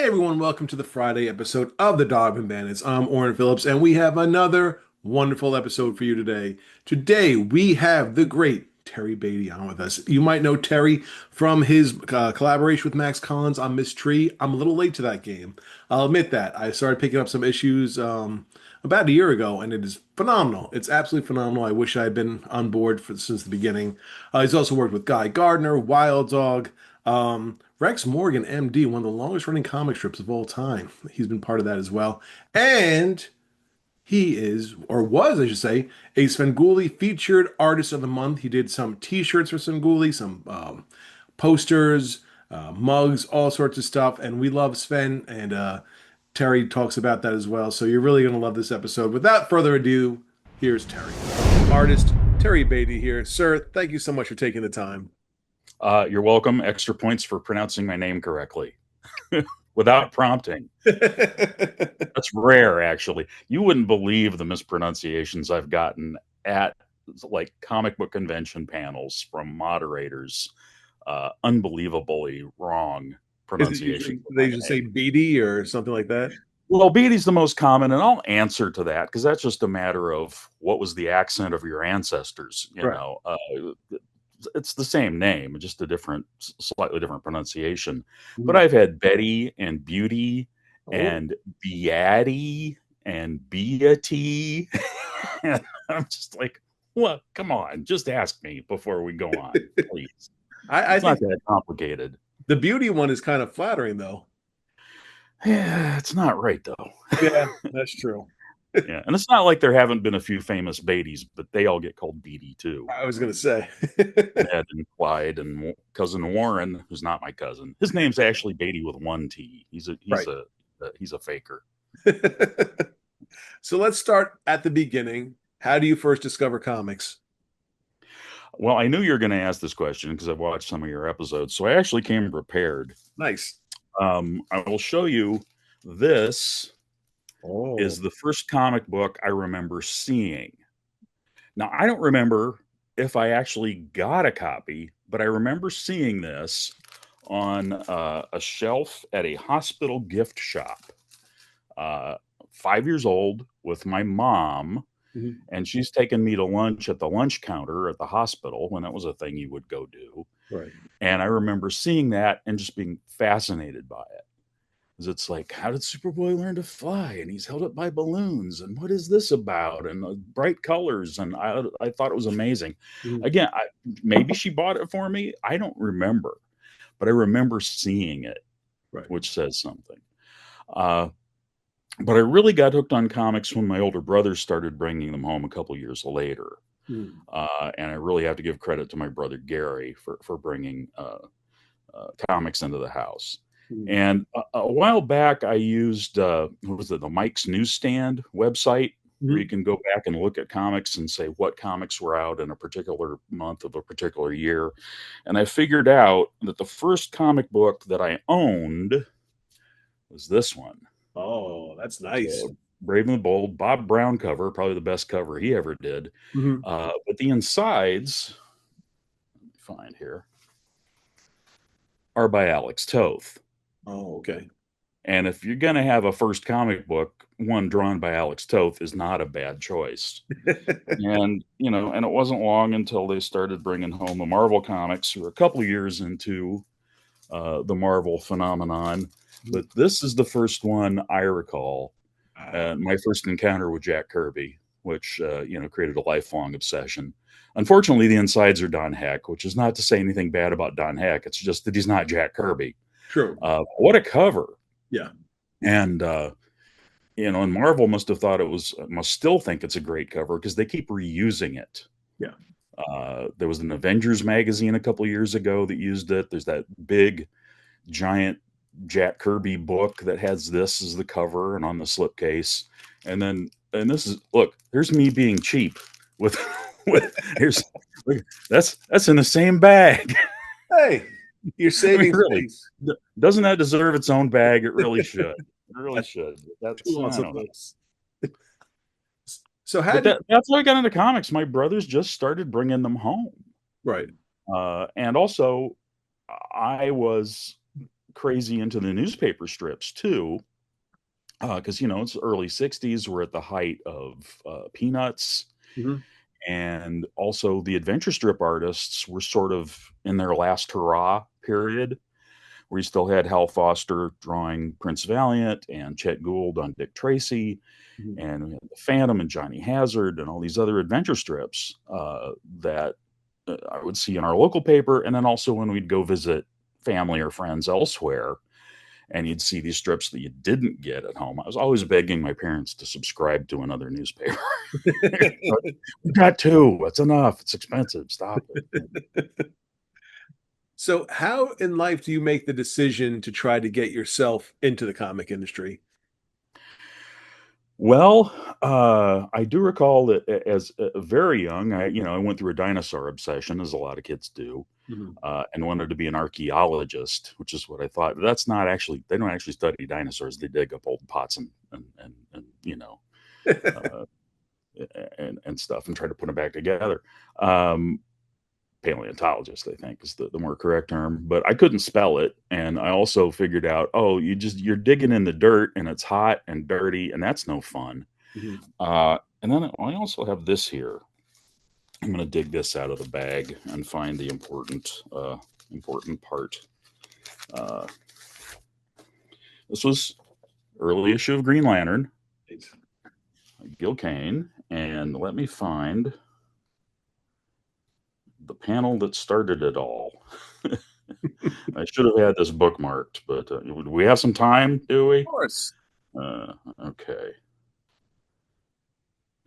Hey everyone, welcome to the Friday episode of the Dogman Bandits. I'm Orrin Phillips, and we have another wonderful episode for you today. Today we have the great Terry Beatty on with us. You might know Terry from his collaboration with Max Collins on Miss Tree. I'm a little late to that game. I'll admit that. I started picking up some issues about a year ago, and it is phenomenal. It's absolutely phenomenal. I wish I had been on board since the beginning. He's also worked with Guy Gardner, Wild Dog. Rex Morgan, MD, one of the longest running comic strips of all time. He's been part of that as well. And he is, or was, I should say, a Svengoolie featured artist of the month. He did some t-shirts for Svengoolie, some posters, mugs, all sorts of stuff. And we love Sven, and Terry talks about that as well. So you're really going to love this episode. Without further ado, here's Terry. Artist Terry Beatty here. Sir, thank you so much for taking the time. You're welcome. Extra points for pronouncing my name correctly without prompting. That's rare, actually. You wouldn't believe the mispronunciations I've gotten at like comic book convention panels from moderators. Unbelievably wrong pronunciation. They just say Beatty or something like that? Well, Beatty's the most common, and I'll answer to that because that's just a matter of what was the accent of your ancestors. Right. It's the same name, just a slightly different pronunciation. Mm. But I've had Betty and Beauty Oh. and Beatty and Beatty. And I'm just like, well, come on, just ask me before we go on, please. It's not that complicated. The Beauty one is kind of flattering, though. Yeah, it's not right, though. Yeah, that's true. Yeah, and it's not like there haven't been a few famous Beattys, but they all get called Beatty too. I was going to say. Ed and Clyde and cousin Warren, who's not my cousin. His name's actually Beatty with one T. He's a faker. So let's start at the beginning. How do you first discover comics? Well, I knew you were going to ask this question because I've watched some of your episodes, so I actually came prepared. Nice. I will show you this. Is the first comic book I remember seeing. Now, I don't remember if I actually got a copy, but I remember seeing this on a shelf at a hospital gift shop. 5 years old with my mom, and she's taken me to lunch at the lunch counter at the hospital when that was a thing you would go do. Right. And I remember seeing that and just being fascinated by it. It's like, how did Superboy learn to fly? And he's held up by balloons. And what is this about? And bright colors. And I thought it was amazing. Again, maybe she bought it for me. I don't remember. But I remember seeing it, which says something. But I really got hooked on comics when my older brothers started bringing them home a couple years later. And I really have to give credit to my brother Gary for bringing comics into the house. And a while back, I used the Mike's Newsstand website, where you can go back and look at comics and say what comics were out in a particular month of a particular year. And I figured out that the first comic book that I owned was this one. Oh, that's nice. Brave and the Bold, Bob Brown cover, probably the best cover he ever did. But the insides, let me find here, are by Alex Toth. Oh, okay. And if you're going to have a first comic book, one drawn by Alex Toth is not a bad choice. And it wasn't long until they started bringing home the Marvel comics. We were a couple of years into the Marvel phenomenon. But this is the first one I recall. My first encounter with Jack Kirby, which, created a lifelong obsession. Unfortunately, the insides are Don Heck, which is not to say anything bad about Don Heck. It's just that he's not Jack Kirby. True. What a cover. Yeah. And, and Marvel must still think it's a great cover because they keep reusing it. Yeah. There was an Avengers magazine a couple of years ago that used it. There's that big, giant Jack Kirby book that has this as the cover and on the slipcase. And there's me being cheap with that's in the same bag. Hey. You're saving really. Doesn't that deserve its own bag? It really should. It really should. That's so that's how I got into comics. My brothers just started bringing them home, right? And also, I was crazy into the newspaper strips too, because it's early '60s. We're at the height of Peanuts, Mhm. and also the adventure strip artists were sort of in their last hurrah period, where you still had Hal Foster drawing Prince Valiant and Chet Gould on Dick Tracy, Mhm. and we had the Phantom and Johnny Hazard and all these other adventure strips that I would see in our local paper, and then also when we'd go visit family or friends elsewhere, and you'd see these strips that you didn't get at home. I was always begging my parents to subscribe to another newspaper. We got two. That's enough. It's expensive. Stop it. So, how in life do you make the decision to try to get yourself into the comic industry? Well, I do recall that as very young, I went through a dinosaur obsession, as a lot of kids do, Mhm. and wanted to be an archaeologist, which is what I thought. That's not actually, they don't actually study dinosaurs. They dig up old pots and uh, and stuff and try to put them back together. Um, Paleontologist, I think, is the more correct term. But I couldn't spell it, and I also figured out, oh, you're digging in the dirt, and it's hot and dirty, and that's no fun. Mhm. And then I also have this here. I'm going to dig this out of the bag and find the important part. Uh, this was early issue of Green Lantern, Gil Kane, and let me find the panel that started it all. I should have had this bookmarked, but do we have some time? Do Of we? course. Okay.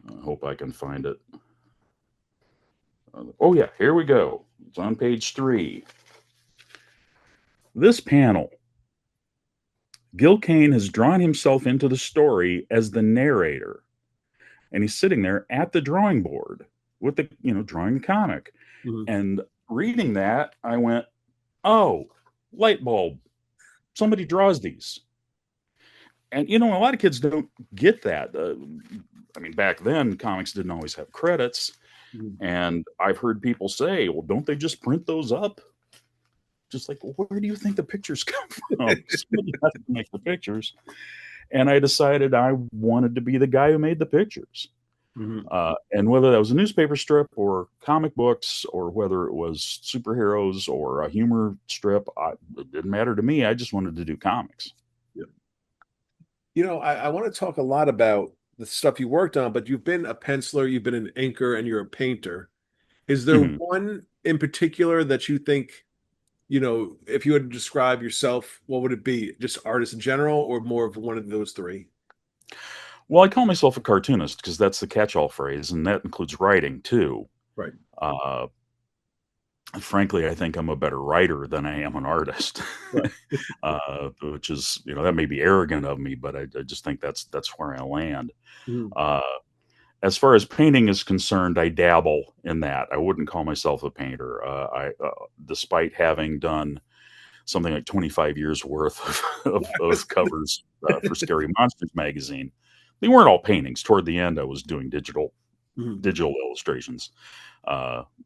I hope I can find it. Oh, yeah, here we go. It's on page 3. This panel, Gil Kane has drawn himself into the story as the narrator, and he's sitting there at the drawing board with drawing the comic. Mhm. And reading that, I went, oh, light bulb. Somebody draws these. And, a lot of kids don't get that. I mean, back then, comics didn't always have credits. Mhm. And I've heard people say, well, don't they just print those up? Just like, well, where do you think the pictures come from? Somebody has to make the pictures. And I decided I wanted to be the guy who made the pictures. Mhm. And whether that was a newspaper strip or comic books, or whether it was superheroes or a humor strip, it didn't matter to me. I just wanted to do comics. Yeah. I want to talk a lot about the stuff you worked on, but you've been a penciler, you've been an inker, and you're a painter. Is there Mhm. one in particular that you think, if you had to describe yourself, what would it be? Just artist in general, or more of one of those three? Well, I call myself a cartoonist because that's the catch-all phrase, and that includes writing too. Right. Uh, Frankly, I think I'm a better writer than I am an artist, Right. which is, that may be arrogant of me, but I just think that's where I land. Mhm. Uh, as far as painting is concerned, I dabble in that. I wouldn't call myself a painter. Despite having done something like 25 years worth of covers for Scary Monsters magazine, they weren't all paintings. Toward the end, I was doing Mhm. digital illustrations,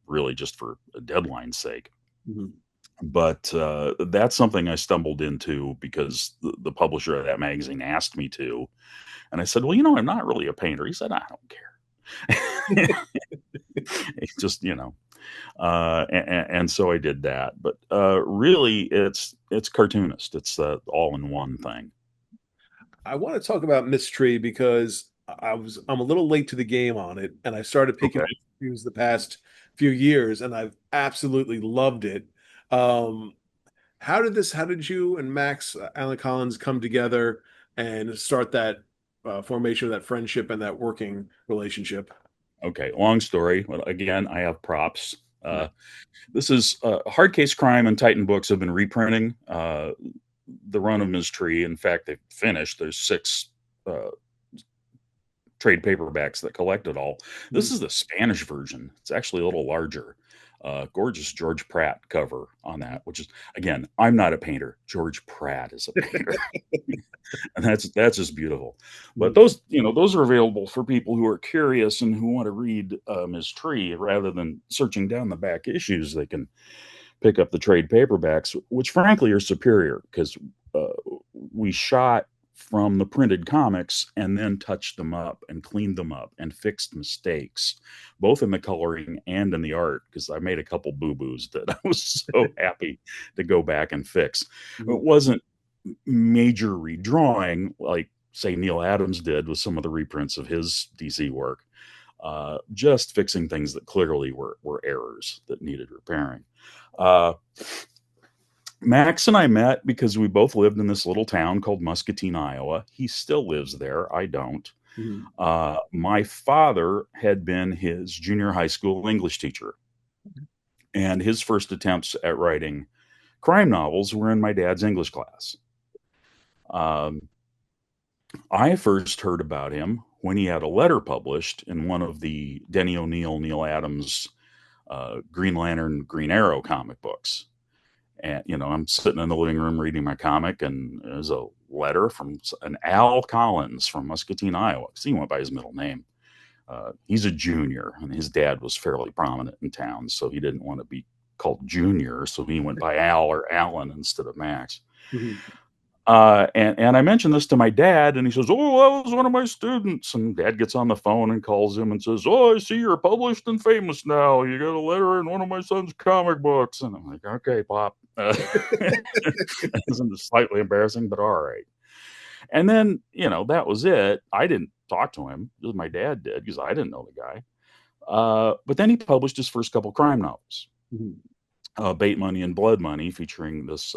really just for a deadline's sake. Mhm. But that's something I stumbled into because the publisher of that magazine asked me to. And I said, well, I'm not really a painter. He said, I don't care. It's just, and so I did that. But really, it's cartoonist. It's all in one thing. I want to talk about Mystery because I'm a little late to the game on it, and I started picking Okay. up reviews the past few years, and I've absolutely loved it. Um, how did you and Max Allan Collins come together and start that formation of that friendship and that working relationship? Okay. Long story. Well, again, I have props. Right. This is Hard Case Crime and Titan Books have been reprinting the run of Mystery. In fact, they've finished. There's 6 uh, trade paperbacks that collect it all. This Mhm. is the Spanish version. It's actually a little larger. Gorgeous George Pratt cover on that, which is, again, I'm not a painter. George Pratt is a painter, and that's just beautiful. But Mhm. those are available for people who are curious and who want to read Ms. Tree rather than searching down the back issues. They can pick up the trade paperbacks, which frankly are superior because uh, we shot from the printed comics and then touched them up and cleaned them up and fixed mistakes, both in the coloring and in the art, because I made a couple boo-boos that I was so happy to go back and fix. It wasn't major redrawing like, say, Neil Adams did with some of the reprints of his DC work, just fixing things that clearly were errors that needed repairing. Uh, Max and I met because we both lived in this little town called Muscatine, Iowa. He still lives there. I don't. My father had been his junior high school English teacher, and his first attempts at writing crime novels were in my dad's English class. I first heard about him when he had a letter published in one of the Denny O'Neil, Neil Adams, Green Lantern, Green Arrow comic books. And, I'm sitting in the living room reading my comic, and there's a letter from an Al Collins from Muscatine, Iowa, because he went by his middle name. He's a junior, and his dad was fairly prominent in town, so he didn't want to be called Junior, so he went by Al or Alan instead of Max. And I mentioned this to my dad, and he says, "Oh, that was one of my students." And Dad gets on the phone and calls him and says, "Oh, I see you're published and famous now. You got a letter in one of my son's comic books." And I'm like, "Okay, Pop." It's slightly embarrassing, but all right. And then, that was it. I didn't talk to him, just my dad did, because I didn't know the guy. But then he published his first couple crime novels. Bait Money and Blood Money, featuring this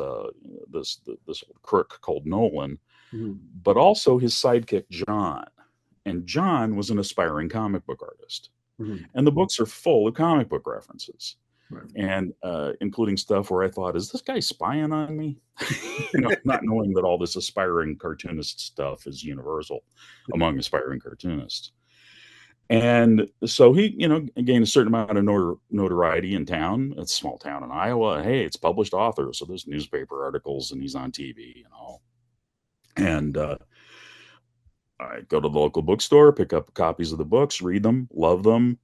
crook called Nolan, but also his sidekick John. And John was an aspiring comic book artist, and the books are full of comic book references, and including stuff where I thought, "Is this guy spying on me?" Not knowing that all this aspiring cartoonist stuff is universal among aspiring cartoonists. And so he, gained a certain amount of notoriety in town. It's a small town in Iowa. Hey, it's published author, so there's newspaper articles, and he's on TV and all. And I go to the local bookstore, pick up copies of the books, read them, love them.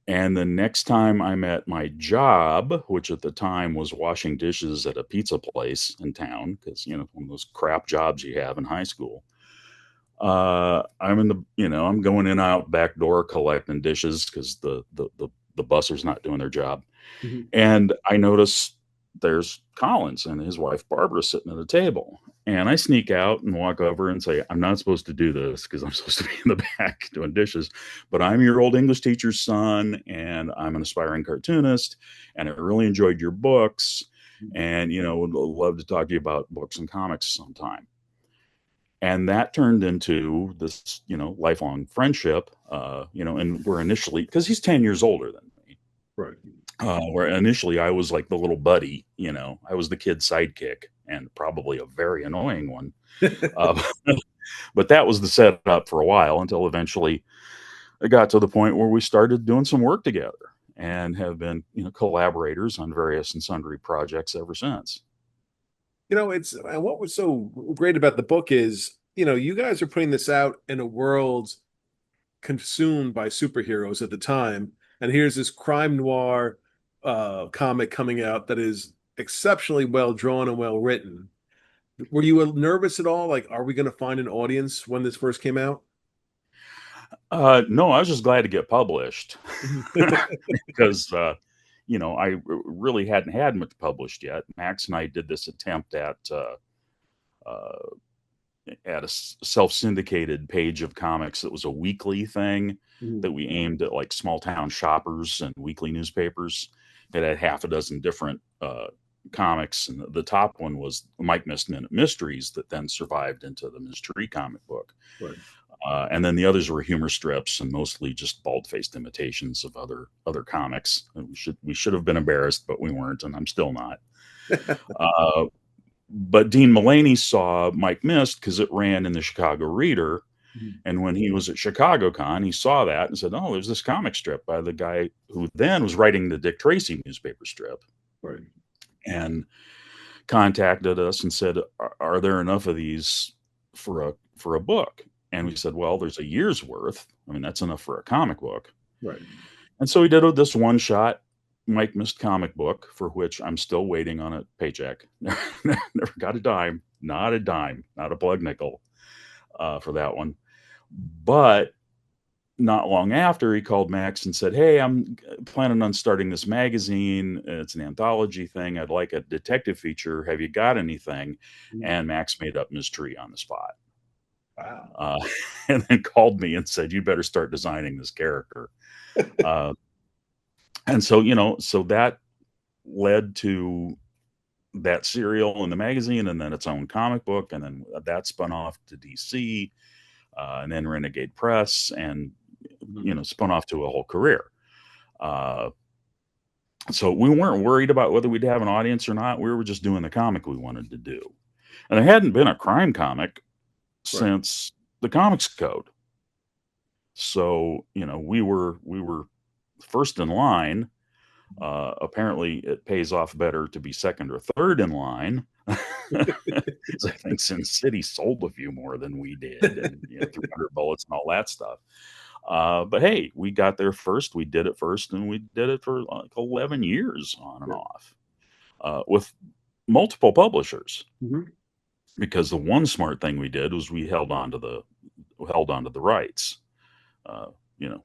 And the next time I'm at my job, which at the time was washing dishes at a pizza place in town, because, one of those crap jobs you have in high school. I'm I'm going in and out back door collecting dishes because the busser's not doing their job. And I notice there's Collins and his wife Barbara sitting at a table. And I sneak out and walk over and say, "I'm not supposed to do this because I'm supposed to be in the back doing dishes, but I'm your old English teacher's son, and I'm an aspiring cartoonist, and I really enjoyed your books, and, would love to talk to you about books and comics sometime." And that turned into this, lifelong friendship, and we're initially, because he's 10 years older than me. Where initially I was like the little buddy, I was the kid sidekick, and probably a very annoying one. But that was the setup for a while, until eventually it got to the point where we started doing some work together and have been, collaborators on various and sundry projects ever since. It's what was so great about the book is, you guys are putting this out in a world consumed by superheroes at the time, and here's this crime noir comic coming out that is exceptionally well drawn and well written. Were you nervous at all? Like, are we going to find an audience when this first came out? No, I was just glad to get published because, I really hadn't had much published yet. Max and I did this attempt at a self-syndicated page of comics that was a weekly thing that we aimed at like small town shoppers and weekly newspapers. It had half a dozen different comics, and the top one was Mike Missed Minute Mysteries that then survived into the Mystery comic book. And then the others were humor strips and mostly just bald-faced imitations of other comics. And we should have been embarrassed, but we weren't, and I'm still not. But Dean Mullaney saw Mike Missed because it ran in the Chicago Reader. And when he was at ChicagoCon, he saw that and said, "Oh, there's this comic strip by the guy who then was writing the Dick Tracy newspaper strip." And contacted us and said, "Are there enough of these for a book?" And we said, "Well, there's a year's worth. I mean, that's enough for a comic book." And so we did this one shot Mike Mist comic book, for which I'm still waiting on a paycheck. Never got a dime, not a plug nickel for that one. But not long after, he called Max and said, "Hey, I'm planning on starting this magazine. It's an anthology thing. I'd like a detective feature. Have you got anything?" And Max made up Mystery on the spot. Wow. And then called me and said, "You better start designing this character." uh, and so, so that led to that serial in the magazine, and then its own comic book, and then that spun off to DC, and then Renegade Press, and spun off to a whole career. So we weren't worried about whether we'd have an audience or not. We were just doing the comic we wanted to do, and there hadn't been a crime comic since the Comics Code. So we were first in line. Apparently, it pays off better to be second or third in line. Because I think Sin City sold a few more than we did, and 300 bullets and all that stuff. But hey, we got there first. We did it first, and we did it for like 11 years on and off, with multiple publishers. Because the one smart thing we did was we held on to the rights,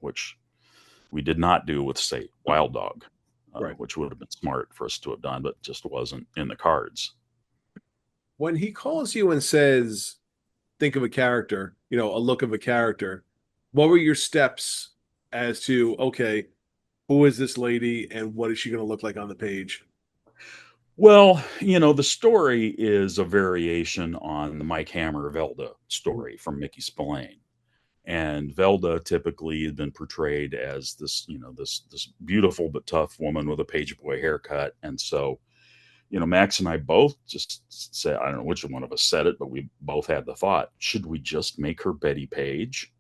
which we did not do with, say, Wild Dog, which would have been smart for us to have done, but just wasn't in the cards. When he calls you and says, think of a character, a look of a character, what were your steps as to, okay, who is this lady and what is she going to look like on the page? Well, the story is a variation on the Mike Hammer Velda story from Mickey Spillane. And Velda typically had been portrayed as this, this beautiful but tough woman with a page boy haircut. And so, Max and I both just said, I don't know which one of us said it, but we both had the thought, should we just make her Betty Page?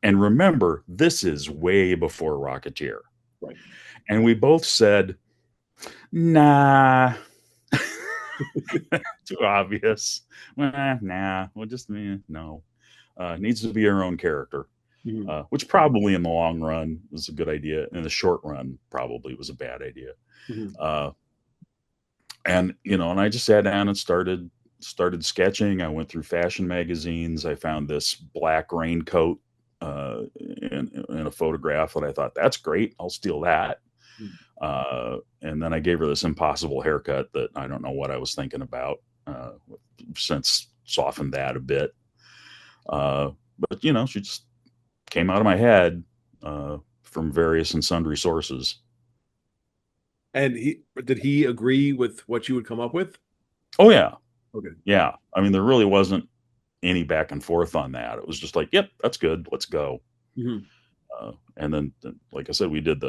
And remember, this is way before Rocketeer. Right. And we both said, nah. Too obvious. Nah, we'll just, no. Needs to be her own character, which probably in the long run was a good idea. In the short run, probably was a bad idea. And I just sat down and started sketching. I went through fashion magazines. I found this black raincoat in a photograph that I thought, that's great, I'll steal that. And then I gave her this impossible haircut that I don't know what I was thinking about. Since softened that a bit. But she just came out of my head from various and sundry sources. And did he agree with what you would come up with? Oh yeah. Okay. Yeah. I mean, there really wasn't any back and forth on that. It was just like, yep, that's good. Let's go. And then, like I said, we did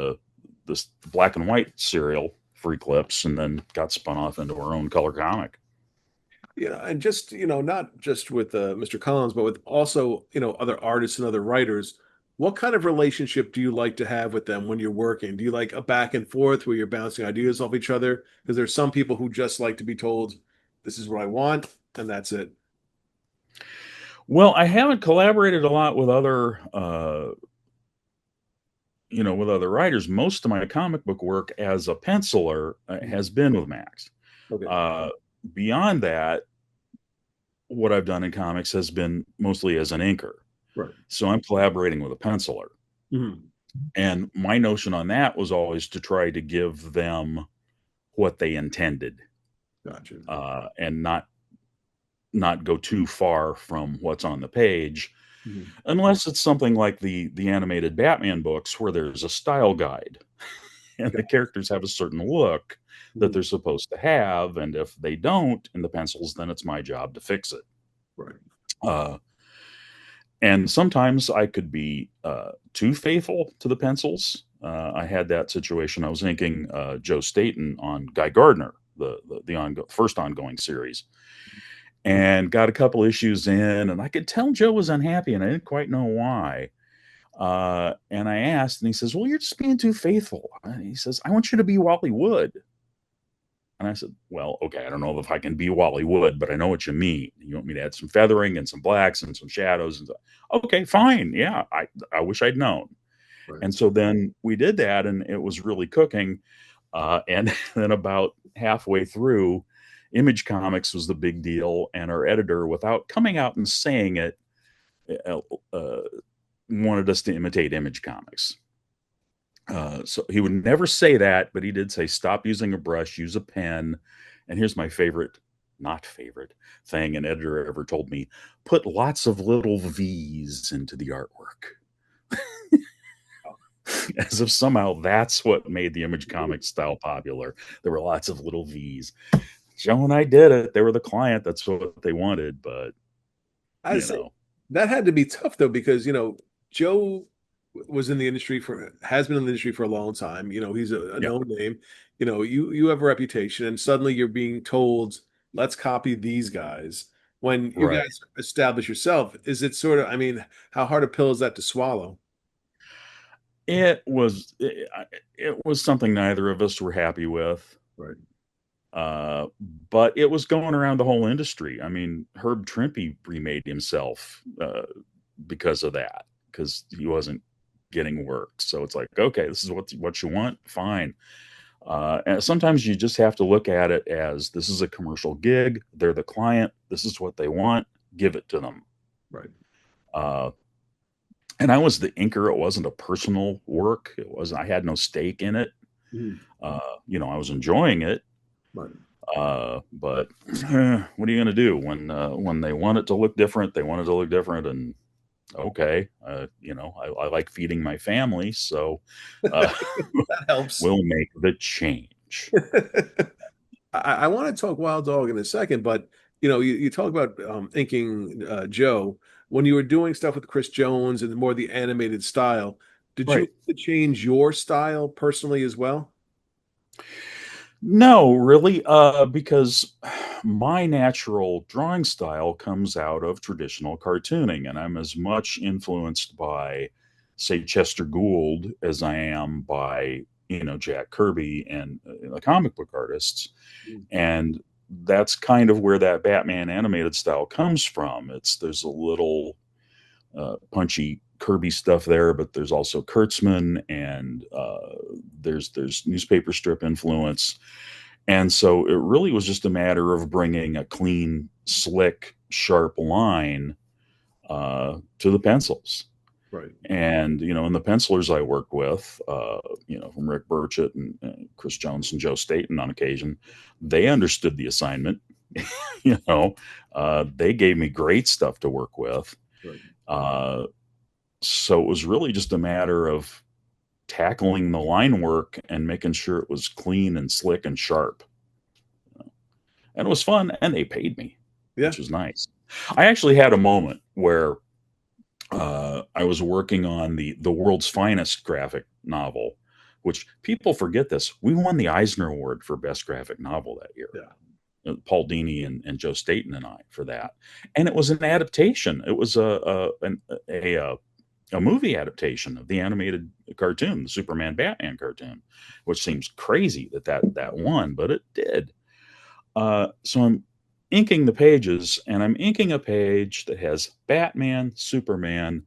this black and white serial, Free Clips, and then got spun off into our own color comic. And just, not just with Mr. Collins, but with also, other artists and other writers, what kind of relationship do you like to have with them when you're working? Do you like a back and forth where you're bouncing ideas off each other? Because there's some people who just like to be told, this is what I want, and that's it. Well, I haven't collaborated a lot with other, with other writers. Most of my comic book work as a penciler has been with Max. Okay. Beyond that, what I've done in comics has been mostly as an inker. Right. So I'm collaborating with a penciler. And my notion on that was always to try to give them what they intended. Gotcha. And not go too far from what's on the page, unless it's something like the animated Batman books where there's a style guide and the characters have a certain look that they're supposed to have, and if they don't in the pencils, then it's my job to fix it. Right. And sometimes I could be too faithful to the pencils. I had that situation. I was inking Joe Staten on Guy Gardner, the first ongoing series, and got a couple issues in, and I could tell Joe was unhappy, and I didn't quite know why. And I asked, and he says, well, you're just being too faithful. And he says, I want you to be Wally Wood. And I said, well, okay, I don't know if I can be Wally Wood, but I know what you mean. You want me to add some feathering and some blacks and some shadows. And okay, fine. Yeah, I wish I'd known. Right. And so then we did that, and it was really cooking. And then about halfway through, Image Comics was the big deal, and our editor, without coming out and saying it, uh, uh, wanted us to imitate Image Comics. So he would never say that, but he did say, stop using a brush, use a pen. And here's my favorite, not favorite thing an editor ever told me: put lots of little V's into the artwork. As if somehow that's what made the Image Comics style popular. There were lots of little V's. Joe and I did it. They were the client. That's what they wanted. But, I you say know, that had to be tough though, because Joe was in the industry has been in the industry for a long time. He's a yeah, known name. You have a reputation, and suddenly you're being told, let's copy these guys. When you right. guys establish yourself, is it sort of, I mean, how hard a pill is that to swallow? It was something neither of us were happy with. Right. Uh, but it was going around the whole industry. I mean, Herb Trimpe remade himself because of that, because he wasn't getting work. So it's like, okay, this is what you want, fine. And sometimes you just have to look at it as, this is a commercial gig. They're the client. This is what they want. Give it to them. Right. Uh, and I was the inker. It wasn't a personal work. It was I had no stake in it. Mhm. I was enjoying it. Right. But what are you going to do when they want it to look different? They want it to look different, and okay, I like feeding my family, so uh, That helps. we'll make the change. I want to talk Wild Dog in a second, but you talk about inking Joe. When you were doing stuff with Chris Jones and more the animated style, did you Right. have to change your style personally as well? No, really, because my natural drawing style comes out of traditional cartooning, and I'm as much influenced by, say, Chester Gould as I am by, Jack Kirby and the comic book artists. Mm. And that's kind of where that Batman animated style comes from. There's a little punchy Kirby stuff there, but there's also Kurtzman, and there's newspaper strip influence. And so it really was just a matter of bringing a clean, slick, sharp line to the pencils. Right. And, and the pencilers I worked with, from Rick Burchett and Chris Jones and Joe Staten on occasion, they understood the assignment. They gave me great stuff to work with. Right. Uh, so it was really just a matter of tackling the line work and making sure it was clean and slick and sharp. And it was fun, and they paid me, Yeah. which was nice. I actually had a moment where I was working on the world's finest graphic novel, which people forget this. We won the Eisner Award for best graphic novel that year. Yeah. Paul Dini and Joe Staten and I for that, and it was an adaptation. It was a movie adaptation of the animated cartoon, the Superman Batman cartoon, which seems crazy that won, but it did. So I'm inking the pages, and I'm inking a page that has Batman, Superman,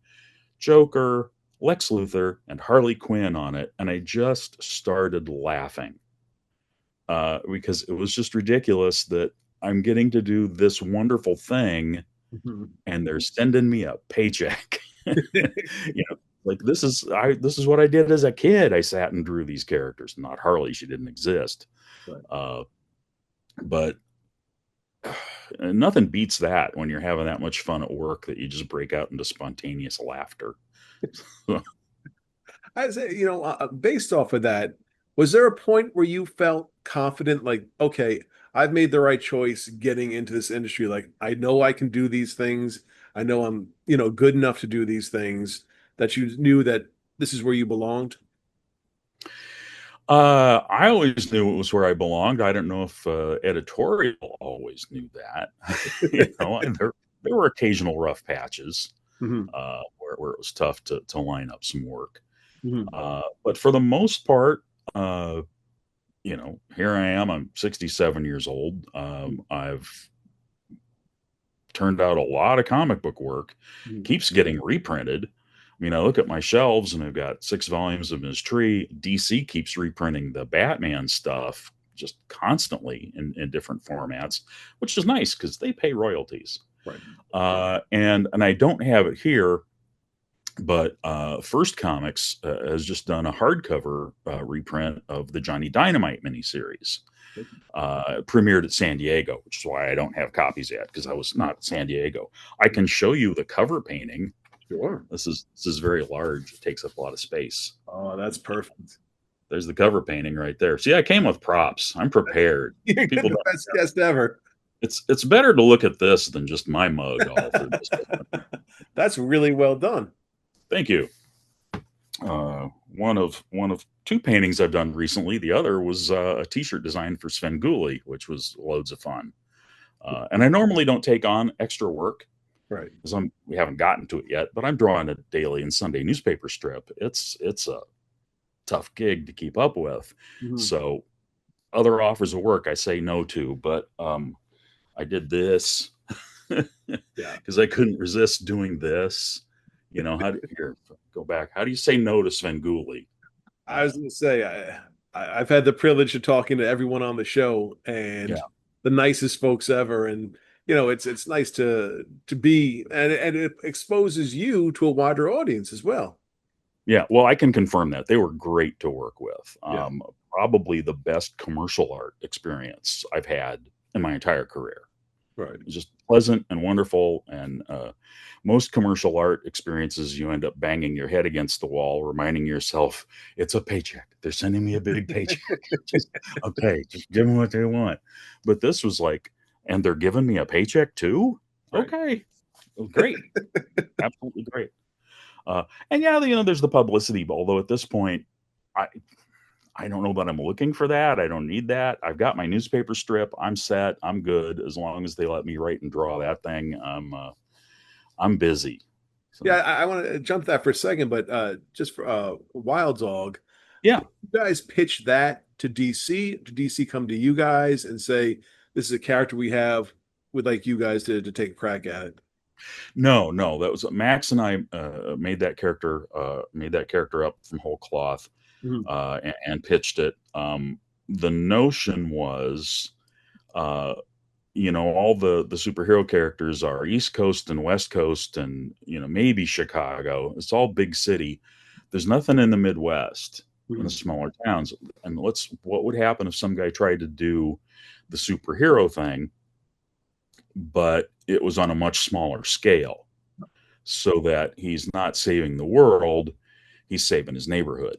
Joker, Lex Luthor, and Harley Quinn on it, and I just started laughing because it was just ridiculous that I'm getting to do this wonderful thing, Mhm. and they're sending me a paycheck. Like this is what I did as a kid. I sat and drew these characters. Not Harley; she didn't exist. Right. Uh, but nothing beats that when you're having that much fun at work that you just break out into spontaneous laughter. I say, based off of that, was there a point where you felt confident, like, okay, I've made the right choice getting into this industry. Like, I know I can do these things. I know I'm, good enough to do these things, that you knew that this is where you belonged? I always knew it was where I belonged. I don't know if editorial always knew that. And there were occasional rough patches Hmm. where it was tough to line up some work. Hmm. But for the most part, uh, here I am. I'm 67 years old. I've turned out a lot of comic book work, Hmm. keeps getting reprinted. I mean, I look at my shelves and I've got 6 volumes of Ms. Tree. DC keeps reprinting the Batman stuff just constantly in different formats, which is nice because they pay royalties. Right. And I don't have it here, but First Comics has just done a hardcover reprint of the Johnny Dynamite miniseries. Premiered at San Diego, which is why I don't have copies yet because I was not at San Diego. I can show you the cover painting. Sure. This is very large. It takes up a lot of space. Oh, that's perfect. There's the cover painting right there. See, I came with props. I'm prepared. You're People the best guest ever. It's better to look at this than just my mug all through this. That's really well done. Thank you. One of 2 paintings I've done recently. The other was a T-shirt design for Svengoolie, which was loads of fun. And I normally don't take on extra work, right? Because we haven't gotten to it yet. But I'm drawing a daily and Sunday newspaper strip. It's a tough gig to keep up with. Mm-hmm. So other offers of work I say no to. But I did this because I couldn't resist doing this. You know, go back. How do you say no to Svengoolie? I was going to say, I've had the privilege of talking to everyone on the show, and the nicest folks ever. And it's nice to be, and it exposes you to a wider audience as well. Yeah, well, I can confirm that they were great to work with. Probably the best commercial art experience I've had in my entire career. Right. Just pleasant and wonderful. And most commercial art experiences, you end up banging your head against the wall, reminding yourself, it's a paycheck. They're sending me a big paycheck. just give them what they want. But this was like, and they're giving me a paycheck too? Right. Okay. Great. Absolutely great. And there's the publicity, although at this point, I don't know that I'm looking for that. I don't need that. I've got my newspaper strip. I'm set. I'm good. As long as they let me write and draw that thing, I'm busy. So. Yeah, I want to jump that for a second, but just for Wild Dog. Yeah. You guys pitch that to DC? Did DC come to you guys and say, this is a character we have, would like you guys to take a crack at it? No, that was Max and I made that character up from whole cloth. Mm-hmm. And pitched it. The notion was, all the superhero characters are East Coast and West Coast, and maybe Chicago. It's all big city. There's nothing in the Midwest, in the smaller towns. And what would happen if some guy tried to do the superhero thing, but it was on a much smaller scale, so that he's not saving the world, he's saving his neighborhood.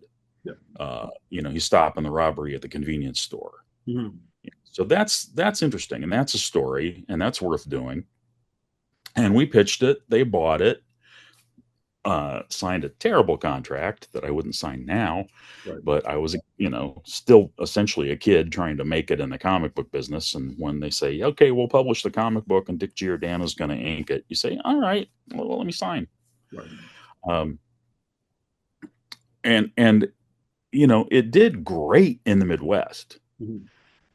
He's stopping the robbery at the convenience store. Mm-hmm. So that's interesting, and that's a story, and that's worth doing. And we pitched it. They bought it. Signed a terrible contract that I wouldn't sign now, right. But I was, still essentially a kid trying to make it in the comic book business. And when they say, "Okay, we'll publish the comic book, and Dick Giordano's going to ink it," you say, "All right, well, let me sign." Right. And it did great in the Midwest. Mm-hmm.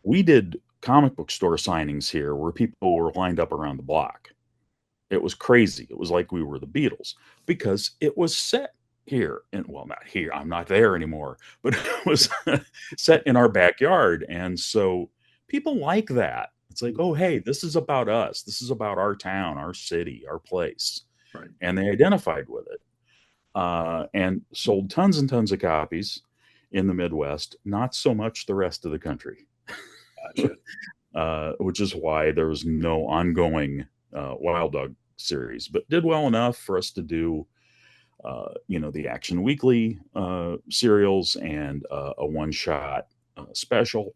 We did comic book store signings here where people were lined up around the block. It was crazy. It was like we were the Beatles, because it was set here. And not here. I'm not there anymore, but it was set in our backyard. And so people like that. It's like, oh, hey, this is about us. This is about our town, our city, our place. Right. And they identified with it. And sold tons and tons of copies in the Midwest, not so much the rest of the country. Gotcha. Which is why there was no ongoing Wild Dog series, but did well enough for us to do, the Action Weekly serials and a one-shot special.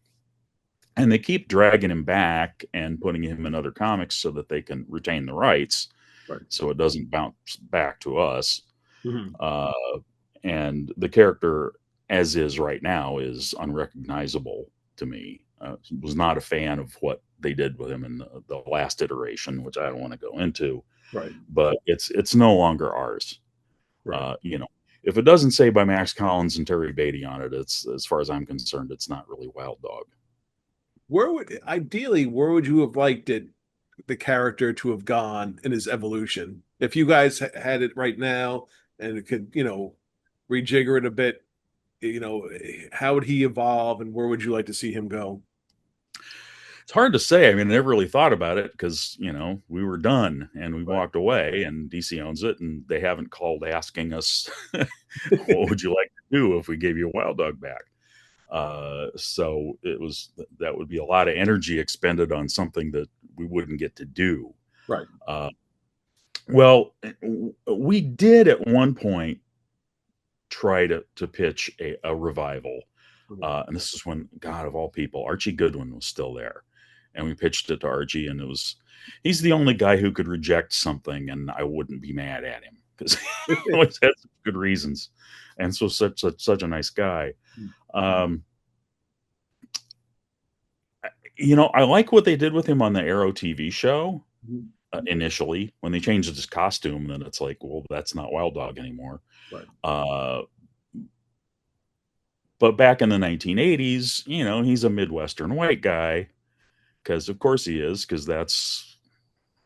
And they keep dragging him back and putting him in other comics so that they can retain the rights, right. So it doesn't bounce back to us. Mm-hmm. And the character, as is right now, is unrecognizable to me. Was not a fan of what they did with him in the last iteration, which I don't want to go into. Right. But it's no longer ours. Right. If it doesn't say by Max Collins and Terry Beatty on it, it's, as far as I'm concerned, it's not really Wild Dog. Where would you have liked the character to have gone in his evolution? If you guys had it right now and it could, rejigger it a bit, how would he evolve and where would you like to see him go? It's hard to say. I mean, I never really thought about it because, we were done and we Right. walked away, and DC owns it, and they haven't called asking us, what would you like to do if we gave you a Wild Dog back? So that would be a lot of energy expended on something that we wouldn't get to do. Right. Uh, well, we did at one point try to pitch a revival. Mhm. And this is when, God of all people, Archie Goodwin was still there. And we pitched it to Archie, and he's the only guy who could reject something, and I wouldn't be mad at him because he always had good reasons. And so such a nice guy. Um, I like what they did with him on the Arrow TV show Mhm. initially. When they changed his costume, then it's like, well, that's not Wild Dog anymore. Right. Uh, but back in the 1980s, he's a Midwestern white guy because, of course, he is, because that's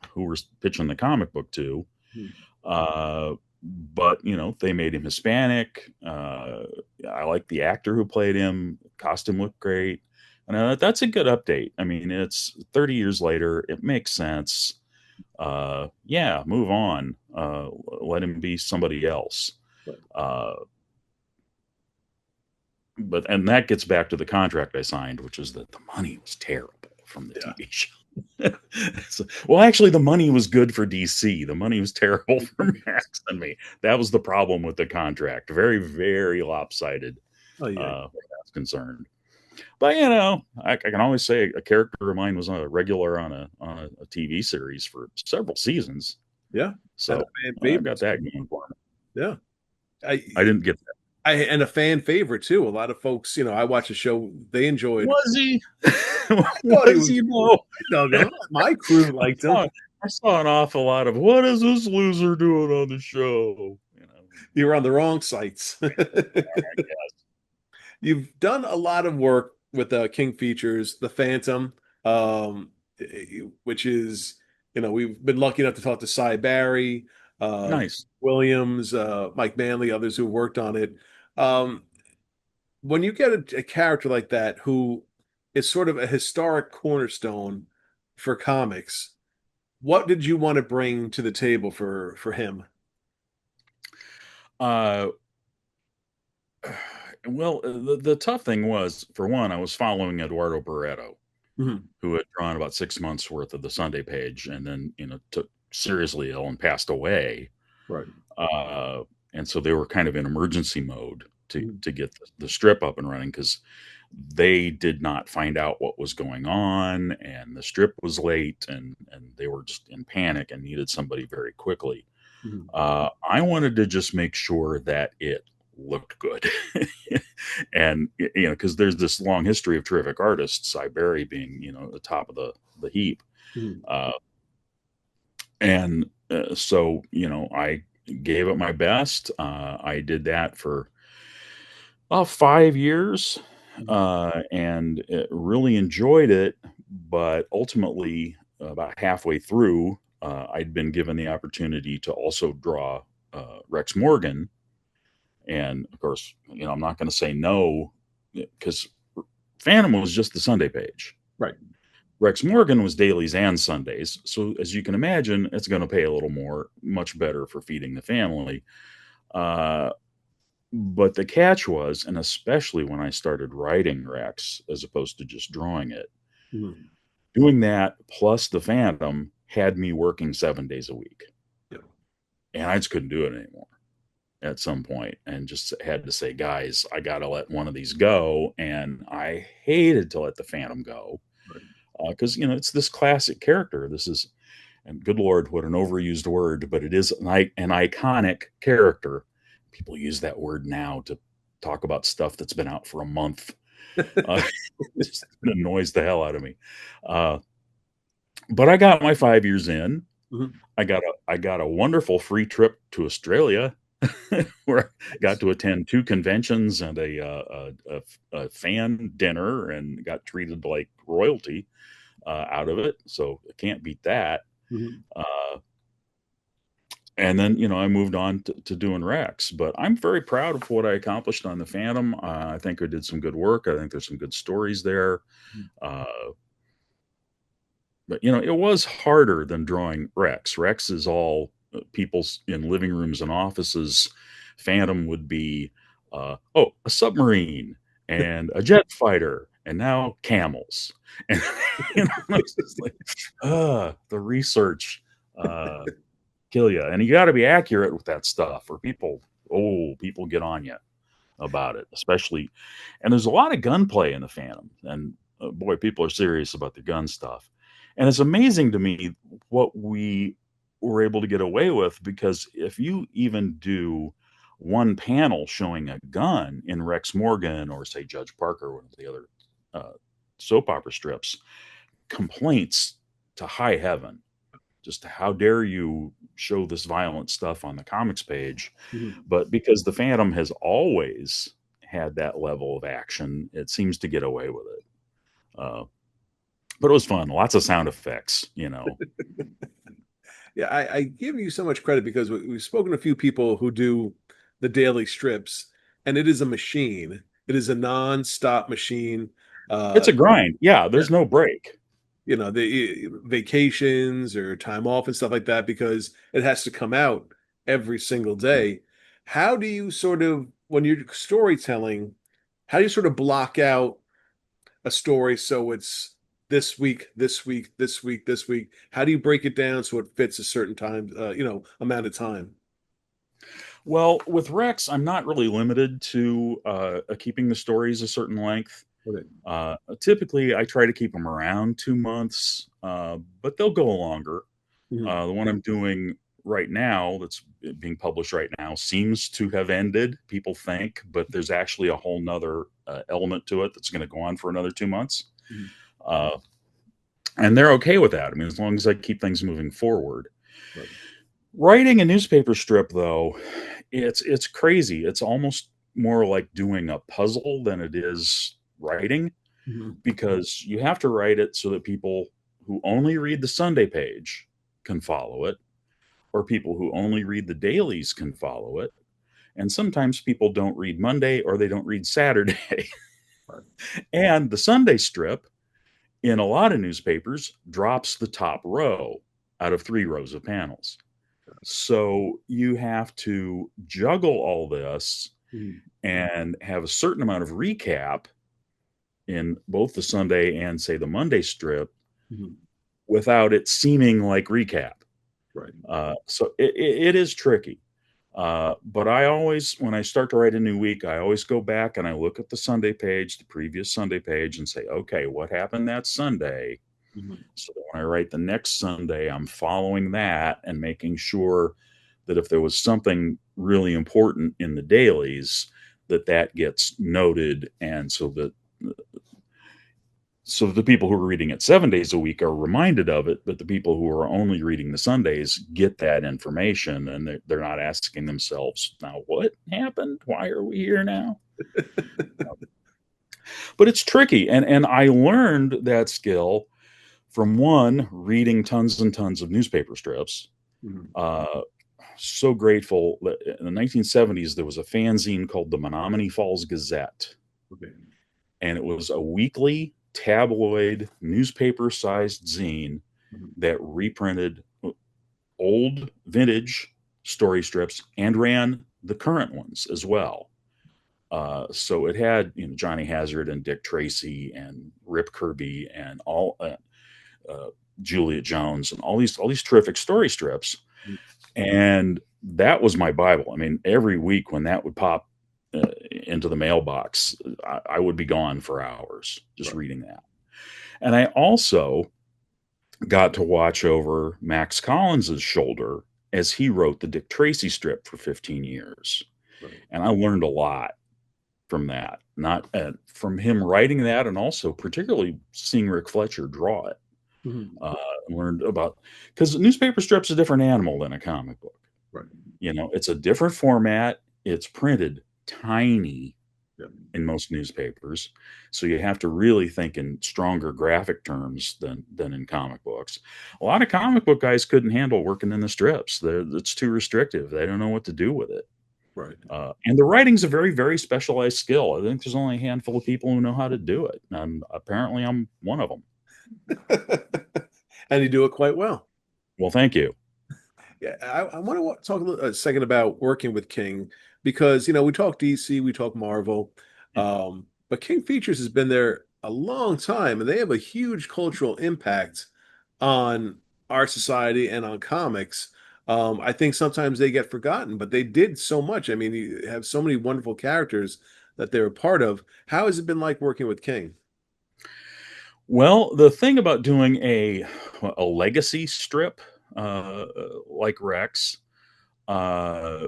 who we're pitching the comic book to. Mhm. But they made him Hispanic. I like the actor who played him. Costume looked great, and that's a good update. I mean, it's 30 years later. It makes sense. Yeah, move on. Let him be somebody else. Right. And that gets back to the contract I signed, which is that the money was terrible from the Yeah. TV show. Well, actually, the money was good for DC. The money was terrible for Max and me. That was the problem with the contract. Very, very lopsided, Oh yeah. where that's concerned. But I can always say a character of mine was a regular on a TV series for several seasons. Yeah. And So a fan I've favorite. got that going for me. Yeah. I I didn't get that. and a fan favorite too. A lot of folks, I watch the show, they enjoyed. Was he? I thought he Was was he cool. though? I dug him. My crew I liked him. saw, I saw an awful lot of what is this loser doing on the show? You were on the wrong sites. I guess. You've done a lot of work with King Features, The Phantom, um, which is, we've been lucky enough to talk to Cy Barry, Nice. Williams, Mike Manley, others who worked on it. Um, when you get a character like that who is sort of a historic cornerstone for comics, what did you want to bring to the table for him? Uh, well, the tough thing was, for one, I was following Eduardo Barreto, Mhm. who had drawn about 6 months worth of the Sunday page, and then took seriously ill and passed away. Right. Uh, and so they were kind of in emergency mode to Mhm. to get the strip up and running because they did not find out what was going on, and the strip was late, and they were just in panic and needed somebody very quickly. Mhm. I wanted to just make sure that it looked good, and because there's this long history of terrific artists, Cy Barry being the top of the heap. Mhm. Uh, and so I gave it my best. I did that for 5 years, Mhm. and really enjoyed it. But ultimately, about halfway through, I'd been given the opportunity to also draw Rex Morgan, and of course, I'm not going to say no because Phantom was just the Sunday page. Right. Rex Morgan was dailies and Sundays. So as you can imagine, it's going to pay a little more, much better for feeding the family. Uh, but the catch was, and especially when I started writing Rex as opposed to just drawing it, Mhm. doing that plus the Phantom had me working 7 days a week. Yep. And I just couldn't do it anymore at some point, and just had to say, guys, I got to let one of these go. And I hated to let the Phantom go Right. because it's this classic character. This is, and good Lord, what an overused word, but it is an iconic character. People use that word now to talk about stuff that's been out for a month. Uh, it just annoys the hell out of me. Uh, but I got my 5 years in. Mhm. I got a wonderful free trip to Australia where I got to attend 2 conventions and a fan dinner and got treated like royalty out of it. So I can't beat that. Mhm. Uh, And then, I moved on to doing Rex, but I'm very proud of what I accomplished on the Phantom. I think I did some good work. I think there's some good stories there. Uh, but it was harder than drawing Rex. Rex is all people in living rooms and offices. Phantom would be, a submarine and a jet fighter, and now camels. And it's just like, the research. Kill you, and you got to be accurate with that stuff, or people get on you about it, especially. And there's a lot of gunplay in the Phantom, and boy, people are serious about the gun stuff. And it's amazing to me what we were able to get away with, because if you even do one panel showing a gun in Rex Morgan or say Judge Parker, one of the other soap opera strips, complaints to high heaven. Just how dare you show this violent stuff on the comics page? Mhm. But because the Phantom has always had that level of action, it seems to get away with it. But it was fun. Lots of sound effects. Yeah, I give you so much credit because we've spoken to a few people who do the daily strips, and it is a machine. It is a non-stop machine. It's Uh, a grind. Yeah, yeah, there's no break. the vacations or time off and stuff like that because it has to come out every single day. How do you sort of, when you're storytelling, how do you sort of block out a story so it's this week, this week, this week, this week? How do you break it down so it fits a certain time, amount of time? Well, with Rex, I'm not really limited to keeping the stories a certain length. Okay. Typically, I try to keep them around 2 months, but they'll go longer. Mhm. The one I'm doing right now, that's being published right now, seems to have ended, people think, but there's actually a whole nother element to it that's going to go on for another 2 months. Mhm. Uh, and they're okay with that. I mean, as long as I keep things moving forward. Right. Writing a newspaper strip, though, it's crazy. It's almost more like doing a puzzle than it is writing, Mhm. because you have to write it so that people who only read the Sunday page can follow it, or people who only read the dailies can follow it. And sometimes people don't read Monday or they don't read Saturday. Right. And the Sunday strip in a lot of newspapers drops the top row out of 3 rows of panels. So you have to juggle all this Mhm. and have a certain amount of recap in both the Sunday and, say, the Monday strip Mhm. without it seeming like recap. Right. So it is tricky. But I always, when I start to write a new week, I always go back and I look at the Sunday page, the previous Sunday page, and say, okay, what happened that Sunday? Mhm. So that when I write the next Sunday, I'm following that and making sure that if there was something really important in the dailies, that gets noted, and so the people who are reading it 7 days a week are reminded of it, but the people who are only reading the Sundays get that information, and they're not asking themselves, now what happened? Why are we here now? But it's tricky, and I learned that skill from, one, reading tons and tons of newspaper strips. Mhm. Uh, so grateful that in the 1970s there was a fanzine called the Menominee Falls Gazette, Okay. and it was a weekly tabloid newspaper-sized zine Mhm. that reprinted old vintage story strips and ran the current ones as well. So it had, Johnny Hazard and Dick Tracy and Rip Kirby and all uh, Julia Jones and all these terrific story strips. Mhm. And that was my Bible. I mean, every week when that would pop into the mailbox, I would be gone for hours just Right. reading that. And I also got to watch over Max Collins's shoulder as he wrote the Dick Tracy strip for 15 years. Right. And I learned a lot from that, not from him writing that, and also particularly seeing Rick Fletcher draw it. Mhm. Uh, Learned about, because newspaper strip's a different animal than a comic book. Right. It's a different format. It's printed tiny. Yeah. in most newspapers. So you have to really think in stronger graphic terms than in comic books. A lot of comic book guys couldn't handle working in the strips. It's too restrictive. They don't know what to do with it. Right. And the writing's a very, very specialized skill. I think there's only a handful of people who know how to do it. And apparently I'm one of them. And you do it quite well. Well, thank you. Yeah, I want to talk a second about working with King because, we talk DC, we talk Marvel, but King Features has been there a long time and they have a huge cultural impact on our society and on comics. I think sometimes they get forgotten, but they did so much. I mean, you have so many wonderful characters that they're a part of. How has it been like working with King? Well, the thing about doing a legacy strip like Rex uh,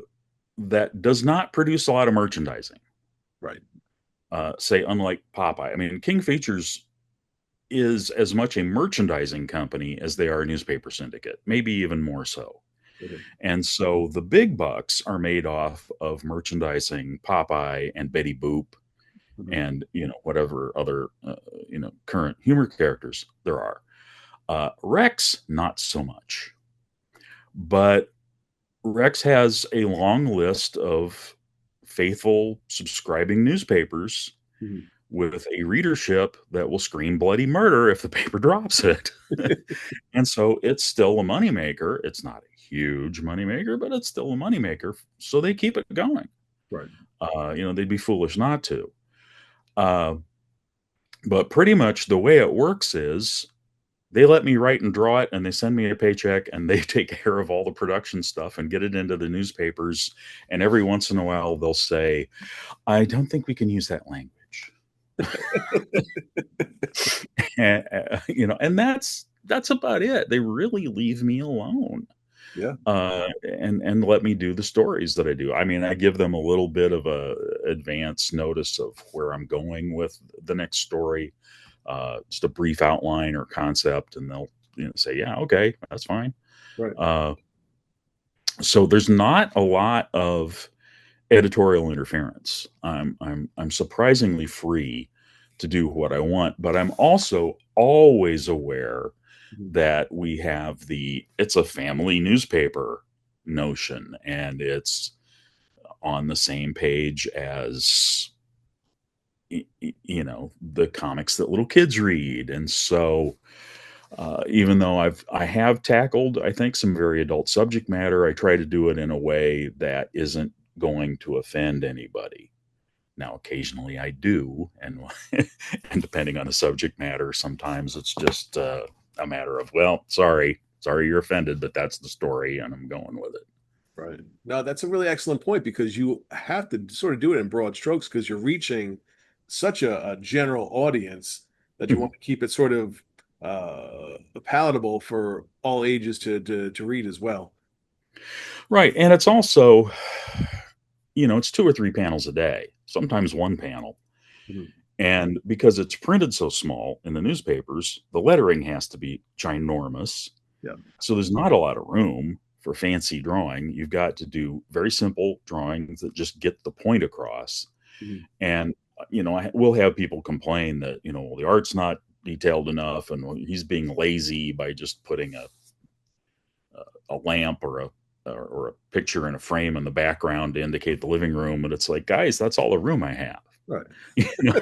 that does not produce a lot of merchandising, Right. say unlike Popeye. I mean, King Features is as much a merchandising company as they are a newspaper syndicate, maybe even more so. Mhm. And so the big bucks are made off of merchandising Popeye and Betty Boop Mhm. and whatever other current humor characters there are. Rex, not so much, but Rex has a long list of faithful subscribing newspapers Mhm. with a readership that will scream bloody murder if the paper drops it. And so it's still a moneymaker. It's not a huge moneymaker, but it's still a moneymaker. So they keep it going. Right. They'd be foolish not to. Uh, but pretty much the way it works is they let me write and draw it and they send me a paycheck and they take care of all the production stuff and get it into the newspapers. And every once in a while they'll say, I don't think we can use that language. And that's about it. They really leave me alone. Yeah. And let me do the stories that I do. I mean, I give them a little bit of a advance notice of where I'm going with the next story, just a brief outline or concept, and they'll say, "Yeah, okay, that's fine." Right. Uh, so there's not a lot of editorial interference. I'm surprisingly free to do what I want, but I'm also always aware Mhm. that we have it's a family newspaper notion and it's on the same page as the comics that little kids read. And so even though I have tackled, I think, some very adult subject matter, I try to do it in a way that isn't going to offend anybody. Now, occasionally I do, and and depending on the subject matter, sometimes it's just a matter of, well, sorry you're offended, but that's the story, and I'm going with it. Right. No, that's a really excellent point because you have to sort of do it in broad strokes because you're reaching such a general audience that you Mhm. want to keep it sort of palatable for all ages to read as well. Right, and it's also, it's 2 or 3 panels a day, sometimes one panel. Mhm. And because it's printed so small in the newspapers, the lettering has to be ginormous. Yeah. So there's not a lot of room for fancy drawing. You've got to do very simple drawings that just get the point across. Mhm. And, we'll have people complain that, well, the art's not detailed enough and well, he's being lazy by just putting a lamp or a picture in a frame in the background to indicate the living room. And it's like, guys, that's all the room I have. Right. You know,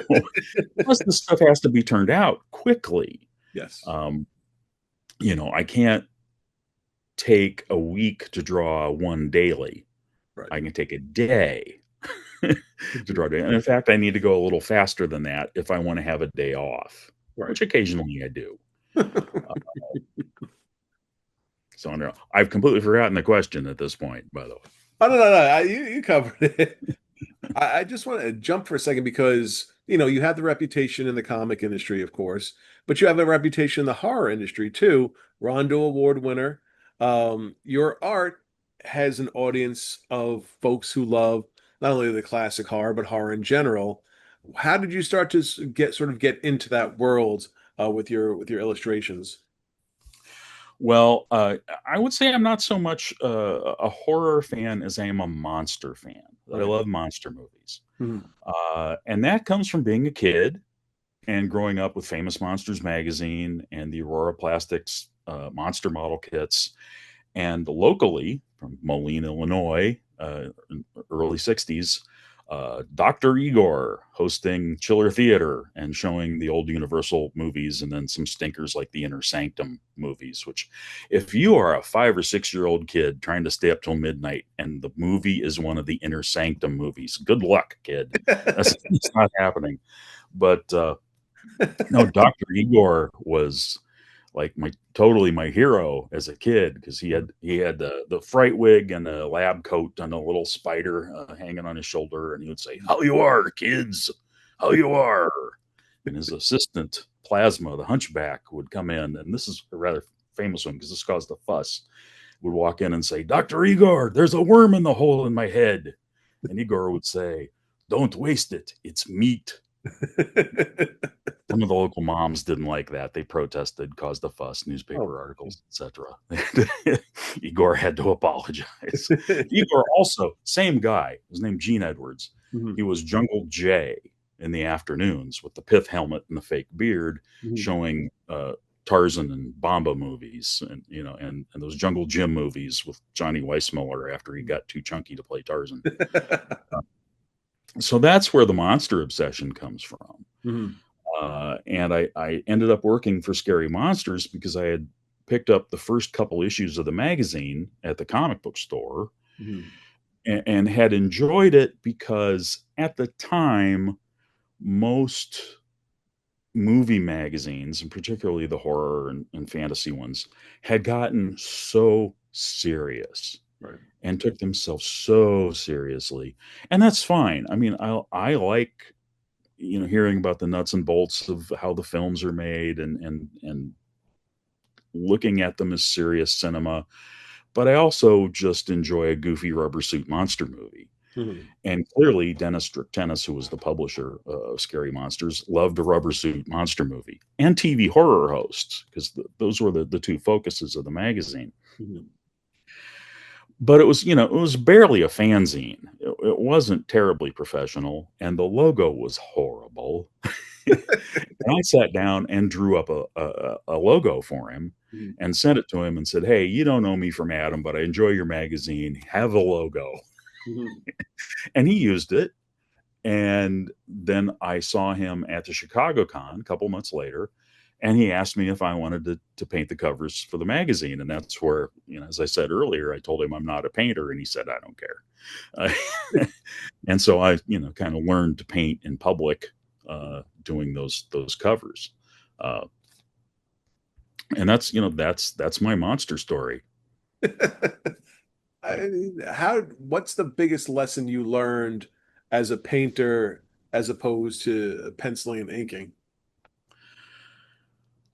plus the stuff has to be turned out quickly. Yes. Um, I can't take a week to draw one daily. Right. I can take a day to draw a day. And in fact, I need to go a little faster than that if I want to have a day off, Right. which occasionally I do. Uh, so I know I've completely forgotten the question at this point, by the way. Oh, no, no, no. You covered it. I just want to jump for a second because, you have the reputation in the comic industry, of course, but you have a reputation in the horror industry too. Rondo Award winner. Your art has an audience of folks who love not only the classic horror, but horror in general. How did you start to get into that world with your illustrations? Well, I would say I'm not so much a horror fan as I am a monster fan. That I Okay. love monster movies. Mhm. And that comes from being a kid and growing up with Famous Monsters magazine and the Aurora Plastics monster model kits. And locally, from Moline, Illinois, in the early 60s, Dr. Igor hosting Chiller Theater and showing the old Universal movies and then some stinkers like the Inner Sanctum movies, which, if you are a 5 or 6 year old kid trying to stay up till midnight and the movie is one of the Inner Sanctum movies, good luck, kid. That's not happening. But no, Dr. Igor was like my hero as a kid because he had the fright wig and a lab coat and a little spider hanging on his shoulder, and he would say, "How you are, kids? How you are?" And his assistant Plasma, the Hunchback, would come in, and this is a rather famous one because this caused a fuss. Would walk in and say, "Dr. Igor, there's a worm in the hole in my head," and Igor would say, "Don't waste it. It's meat." Some of the local moms didn't like that. They protested, caused a fuss, Oh. newspaper articles, etc. Igor had to apologize. Igor also, same guy, his name Gene Edwards. Mhm. He was Jungle Jay in the afternoons with the pith helmet and the fake beard, Mhm. showing Tarzan and Bomba movies, and and those Jungle Jim movies with Johnny Weissmuller after he got too chunky to play Tarzan. So that's where the monster obsession comes from. Mhm. And I ended up working for Scary Monsters because I had picked up the first couple issues of the magazine at the comic book store Mhm. and had enjoyed it because at the time, most movie magazines, and particularly the horror and fantasy ones, had gotten so serious Right. and took themselves so seriously. And that's fine. I mean, I like hearing about the nuts and bolts of how the films are made and looking at them as serious cinema, but I also just enjoy a goofy rubber suit monster movie. Mhm. And clearly Dennis Trichtenis, who was the publisher of Scary Monsters, loved a rubber suit monster movie and TV horror hosts because those were the two focuses of the magazine. Mhm. But it was it was barely a fanzine. It wasn't terribly professional, and the logo was horrible. And I sat down and drew up a logo for him Mhm. and sent it to him and said, "Hey, you don't know me from Adam, but I enjoy your magazine. Have a logo." Mhm. And he used it. And then I saw him at the Chicago Con a couple months later, and he asked me if I wanted to paint the covers for the magazine. And that's where, as I said earlier, I told him I'm not a painter, and he said, "I don't care." And so I, kind of learned to paint in public, doing those covers. Uh, and that's my monster story. What's the biggest lesson you learned as a painter as opposed to penciling and inking?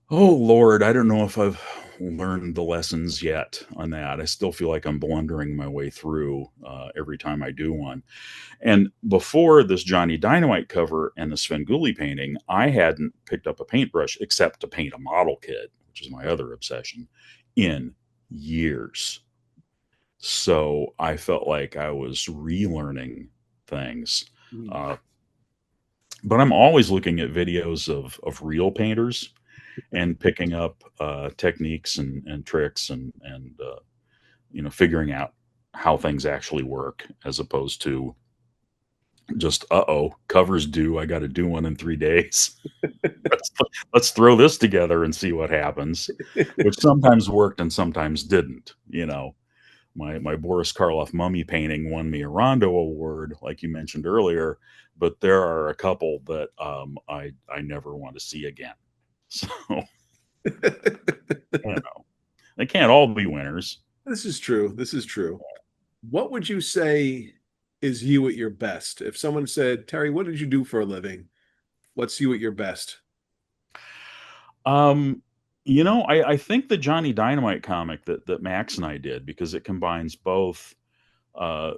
Oh Lord, I don't know if I've learned the lessons yet on that. I still feel like I'm blundering my way through every time I do one. And before this Johnny Dynamite cover and the Svengoolie painting, I hadn't picked up a paintbrush except to paint a model kit, which is my other obsession, in years. So I felt like I was relearning things. Mhm. Uh, but I'm always looking at videos of real painters and picking up techniques and tricks and figuring out how things actually work as opposed to just covers due. I got to do one in 3 days. let's, let's throw this together and see what happens, which sometimes worked and sometimes didn't. My Boris Karloff mummy painting won me a Rondo Award, like you mentioned earlier, but there are a couple that I never want to see again. So I don't know. They can't all be winners. This is true. This is true. What would you say is you at your best? If someone said, Terry, what did you do for a living? What's you at your best? Um, I think the Johnny Dynamite comic that Max and I did because it combines both uh,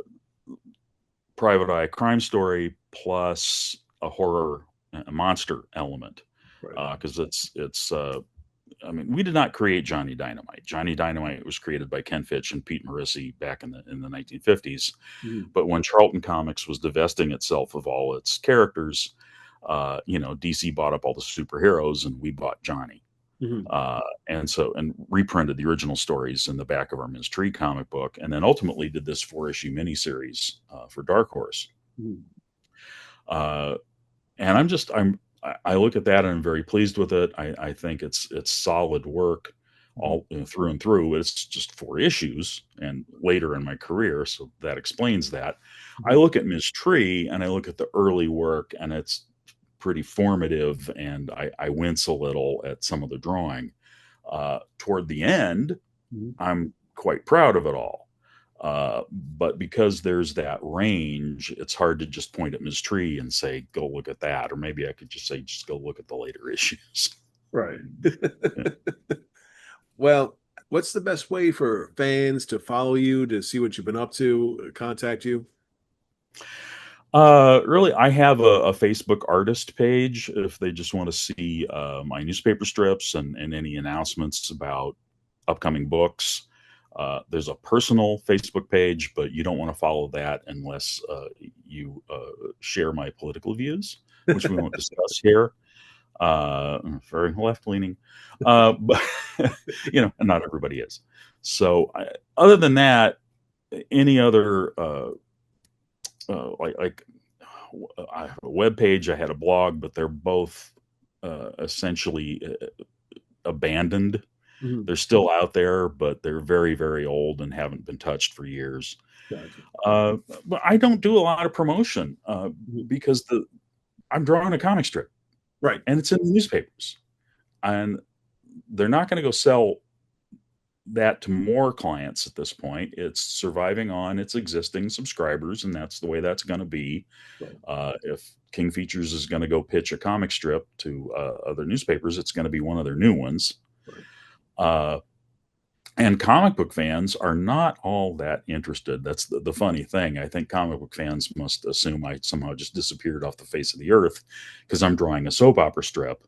private eye crime story plus a horror, a monster element Right. because it's I mean, we did not create Johnny Dynamite. Johnny Dynamite was created by Ken Fitch and Pete Morisi back in the 1950s. Mhm. But when Charlton Comics was divesting itself of all its characters, DC bought up all the superheroes, and we bought Johnny. Mhm. And reprinted the original stories in the back of our Ms. Tree comic book, and then ultimately did this 4-issue miniseries for Dark Horse. Mhm. And I look at that and I'm very pleased with it. I think it's solid work all through and through. It's just 4 issues and later in my career, so that explains that. I look at Ms. Tree and I look at the early work, and it's pretty formative, and I wince a little at some of the drawing. Toward the end, I'm quite proud of it all. But because there's that range, it's hard to just point at Ms. Tree and say, go look at that. Or maybe I could just say, just go look at the later issues. Right. Well, what's the best way for fans to follow you, to see what you've been up to, contact you? Really, I have a Facebook artist page if they just want to see my newspaper strips and any announcements about upcoming books. There's a personal Facebook page, but you don't want to follow that unless you share my political views, which we won't discuss here. Very left-leaning, but and not everybody is. So, other than that, any other like I have a web page, I had a blog, but they're both essentially abandoned. They're still out there, but they're very, very old and haven't been touched for years. Gotcha. But I don't do a lot of promotion because I'm drawing a comic strip, Right. and it's in the newspapers, and they're not going to go sell that to more clients at this point. It's surviving on its existing subscribers, and that's the way that's going to be. Right. If King Features is going to go pitch a comic strip to other newspapers, it's going to be one of their new ones. Right. And comic book fans are not all that interested. That's the funny thing. I think comic book fans must assume I somehow just disappeared off the face of the earth because I'm drawing a soap opera strip.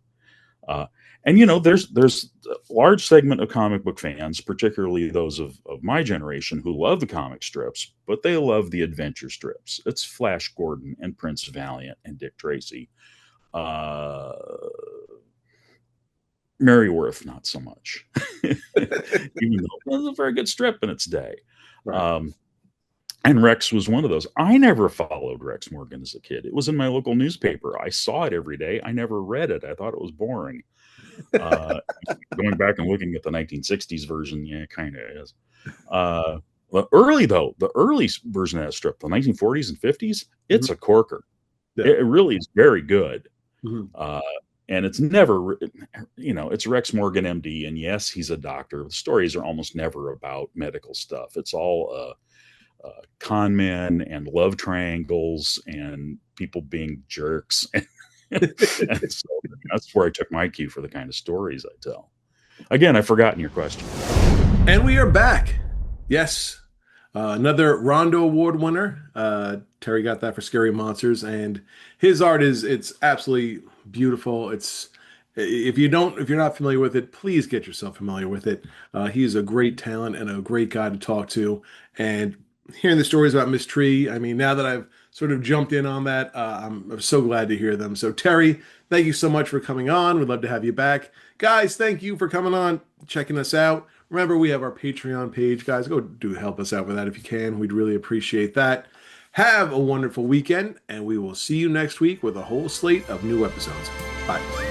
And there's a large segment of comic book fans, particularly those of my generation, who love the comic strips, but they love the adventure strips. It's Flash Gordon and Prince Valiant and Dick Tracy. Merryworth, not so much, even though it was a very good strip in its day. Right. And Rex was one of those. I never followed Rex Morgan as a kid. It was in my local newspaper. I saw it every day. I never read it. I thought it was boring. Going back and looking at the 1960s version, yeah, it kind of is. The early version of that strip, the 1940s and 50s, it's a corker. Yeah. It really is very good. And it's never, it's Rex Morgan, MD, and yes, he's a doctor. The stories are almost never about medical stuff. It's all con men and love triangles and people being jerks. And so that's where I took my cue for the kind of stories I tell. Again, I've forgotten your question. And we are back. Yes. Another Rondo Award winner. Terry got that for Scary Monsters, and his art it's absolutely beautiful. If you're not familiar with it, please get yourself familiar with it. He's a great talent and a great guy to talk to. And hearing the stories about Miss Tree, I mean, now that I've sort of jumped in on that, I'm so glad to hear them. So Terry, thank you so much for coming on. We'd love to have you back. Guys, thank you for coming on, checking us out. Remember, we have our Patreon page. Guys, go help us out with that if you can. We'd really appreciate that. Have a wonderful weekend, and we will see you next week with a whole slate of new episodes. Bye.